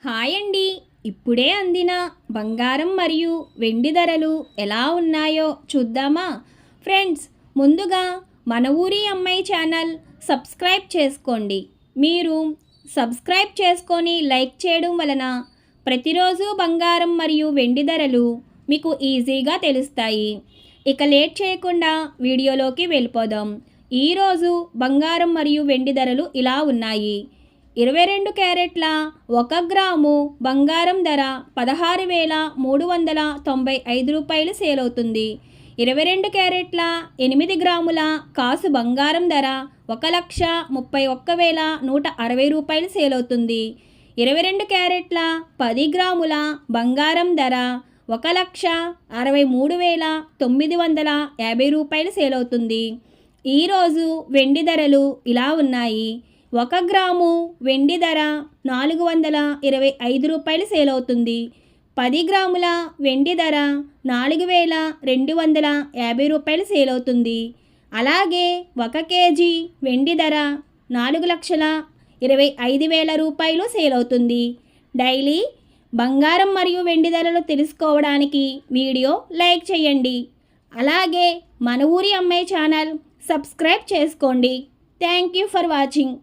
Hi అండి. ఇప్పుడే అందిన బంగారం మరియు వెండి ధరలు ఎలా ఉన్నాయో చూద్దామా? ఫ్రెండ్స్, ముందుగా మన ఊరి అమ్మాయి ఛానల్ సబ్స్క్రైబ్ చేసుకోండి. మీరు సబ్స్క్రైబ్ చేసుకొని లైక్ చేయడం వలన ప్రతిరోజు బంగారం మరియు వెండి ధరలు మీకు ఈజీగా తెలుస్తాయి. ఇక లేట్ చేయకుండా వీడియోలోకి వెళ్ళిపోదాం. ఈరోజు బంగారం మరియు వెండి ధరలు ఇలా ఉన్నాయి. 22 క్యారెట్ల 1 గ్రాము బంగారం ధర 16,395 రూపాయలు సేల్ అవుతుంది. 22 క్యారెట్ల 8 గ్రాముల కాసు బంగారం ధర 1,31,160 రూపాయలు సేల్ అవుతుంది. 22 క్యారెట్ల 10 గ్రాముల బంగారం ధర 1,63,950 రూపాయలు సేల్ అవుతుంది. ఈరోజు వెండి ధరలు ఇలా ఉన్నాయి. 1 గ్రాము వెండి ధర 425 రూపాయలు సేల్ అవుతుంది. 10 గ్రాముల వెండి ధర 4,250 రూపాయలు సేల్ అవుతుంది. అలాగే 1 కేజీ వెండి ధర 4,25,000 రూపాయలు సేల్ అవుతుంది. డైలీ బంగారం మరియు వెండి ధరలు తెలుసుకోవడానికి వీడియో లైక్ చేయండి. అలాగే మన ఊరి అమ్మాయి ఛానల్ సబ్స్క్రైబ్ చేసుకోండి. Thank you for watching.